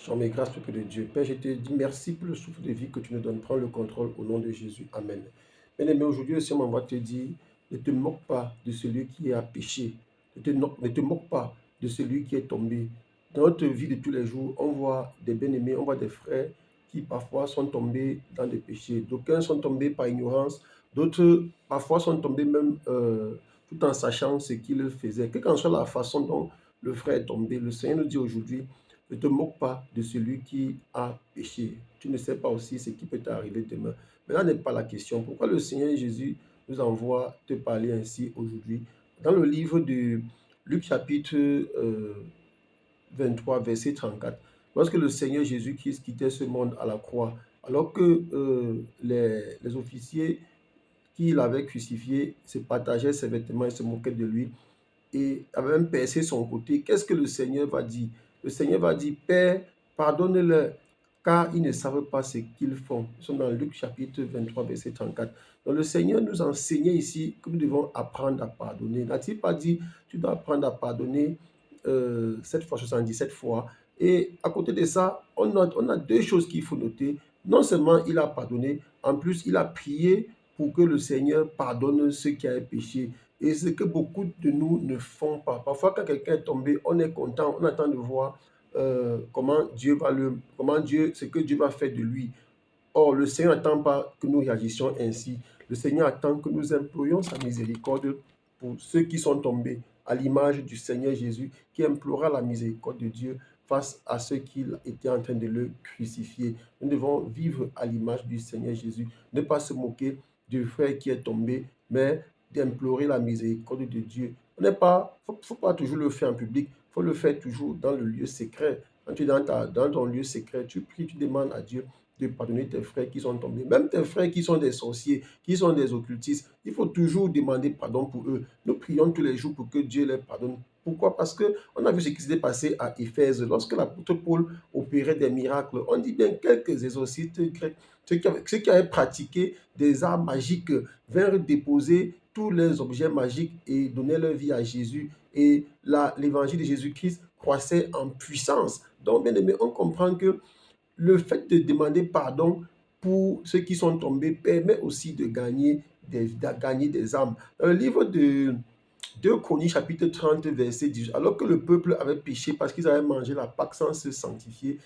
Somme et grâce, peuple de Dieu. Père, je te dis merci pour le souffle de vie que tu nous donnes. Prends le contrôle au nom de Jésus. Amen. Bien-aimé, aujourd'hui, le Seigneur m'envoie te dire, ne te moque pas de celui qui a péché. Ne te moque pas de celui qui est tombé. Dans notre vie de tous les jours, on voit des bien-aimés, on voit des frères qui parfois sont tombés dans des péchés. D'aucuns sont tombés par ignorance, d'autres parfois sont tombés même tout en sachant ce qu'ils faisaient. Quelle qu'en soit la façon dont le frère est tombé, le Seigneur nous dit aujourd'hui, ne te moque pas de celui qui a péché. Tu ne sais pas aussi ce qui peut t'arriver demain. Mais là n'est pas la question. Pourquoi le Seigneur Jésus nous envoie te parler ainsi aujourd'hui? Dans le livre de Luc chapitre 23, verset 34, lorsque le Seigneur Jésus-Christ quittait ce monde à la croix, alors que les officiers qui l'avaient crucifié se partageaient ses vêtements et se moquaient de lui, et avait même percé son côté, qu'est-ce que le Seigneur va dire? Le Seigneur va dire, Père, pardonne-leur, car ils ne savent pas ce qu'ils font. Nous sommes dans Luc chapitre 23, verset 34. Donc le Seigneur nous enseignait ici que nous devons apprendre à pardonner. N'a-t-il pas dit, tu dois apprendre à pardonner 7 fois, 77 fois. Et à côté de ça, on a deux choses qu'il faut noter. Non seulement il a pardonné, en plus il a prié pour que le Seigneur pardonne ceux qui ont péché. Et ce que beaucoup de nous ne font pas. Parfois, quand quelqu'un est tombé, on est content, on attend de voir ce que Dieu va faire de lui. Or, le Seigneur n'attend pas que nous réagissions ainsi. Le Seigneur attend que nous implorions sa miséricorde pour ceux qui sont tombés, à l'image du Seigneur Jésus, qui implora la miséricorde de Dieu face à ceux qui étaient en train de le crucifier. Nous devons vivre à l'image du Seigneur Jésus, ne pas se moquer du frère qui est tombé, mais d'implorer la miséricorde de Dieu. Faut pas toujours le faire en public, il faut le faire toujours dans le lieu secret. Quand tu es dans ton lieu secret, tu pries, tu demandes à Dieu de pardonner tes frères qui sont tombés, même tes frères qui sont des sorciers, qui sont des occultistes. Il faut toujours demander pardon pour eux. Nous prions tous les jours pour que Dieu les pardonne. Pourquoi? Parce que on a vu ce qui s'était passé à Éphèse. Lorsque l'apôtre Paul opérait des miracles, on dit bien quelques exorcistes grecs, ceux qui avaient pratiqué des arts magiques, vinrent déposer tous les objets magiques et donner leur vie à Jésus. Et l'évangile de Jésus-Christ croissait en puissance. Donc, bien aimé, on comprend que le fait de demander pardon pour ceux qui sont tombés permet aussi de gagner des âmes. Dans le livre de 2 Chroniques, chapitre 30, verset 10, alors que le peuple avait péché parce qu'ils avaient mangé la Pâque sans se sanctifier,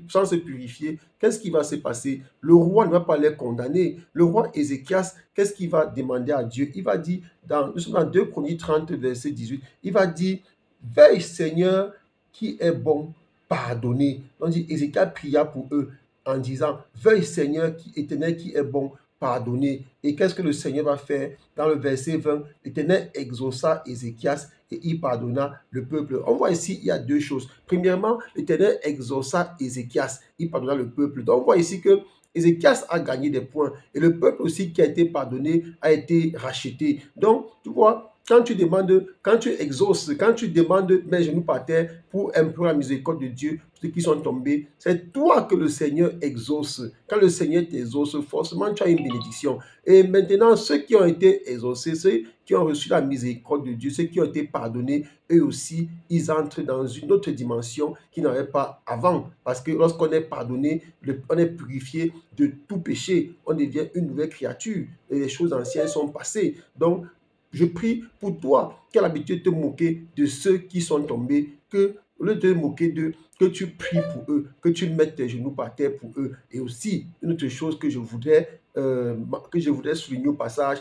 sans se purifier, qu'est-ce qui va se passer? Le roi ne va pas les condamner. Le roi Ézéchias, qu'est-ce qu'il va demander à Dieu? Il va dire, nous sommes dans 2 Chroniques 30, verset 18, il va dire, veille Seigneur qui est bon, pardonner. Donc, Ézéchias pria pour eux en disant, veuille Seigneur éternel qui est bon, pardonner. Et qu'est-ce que le Seigneur va faire? Dans le verset 20, l'Éternel exauça Ézéchias et il pardonna le peuple. On voit ici, il y a deux choses. Premièrement, l'Éternel exauça Ézéchias, il pardonna le peuple. Donc, on voit ici que Ézéchias a gagné des points et le peuple aussi qui a été pardonné a été racheté. Donc, tu vois, quand tu demandes, quand tu exauces, quand tu demandes mes genoux par terre pour implorer la miséricorde de Dieu, ceux qui sont tombés, c'est toi que le Seigneur exauce. Quand le Seigneur t'exauce, forcément tu as une bénédiction. Et maintenant, ceux qui ont été exaucés, ceux qui ont reçu la miséricorde de Dieu, ceux qui ont été pardonnés, eux aussi, ils entrent dans une autre dimension qu'ils n'avaient pas avant. Parce que lorsqu'on est pardonné, on est purifié de tout péché, on devient une nouvelle créature et les choses anciennes sont passées. Donc, je prie pour toi qui as l'habitude de te moquer de ceux qui sont tombés, que au lieu de te moquer d'eux, que tu pries pour eux, que tu mettes tes genoux par terre pour eux. Et aussi, une autre chose que je voudrais souligner au passage,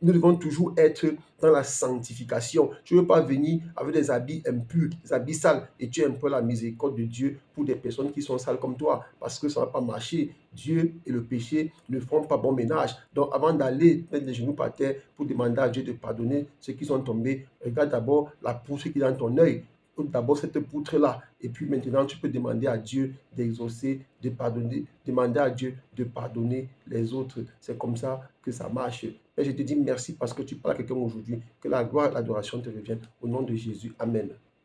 nous devons toujours être dans la sanctification. Tu ne veux pas venir avec des habits impurs, des habits sales, et tu implores la miséricorde de Dieu pour des personnes qui sont sales comme toi, parce que ça ne va pas marcher. Dieu et le péché ne font pas bon ménage. Donc, avant d'aller mettre les genoux par terre pour demander à Dieu de pardonner ceux qui sont tombés, regarde d'abord la poutre qui est dans ton œil. D'abord cette poutre-là. Et puis maintenant, tu peux demander à Dieu d'exaucer, de pardonner, demander à Dieu de pardonner les autres. C'est comme ça que ça marche. Et je te dis merci parce que tu parles à quelqu'un aujourd'hui. Que la gloire et l'adoration te reviennent. Au nom de Jésus. Amen.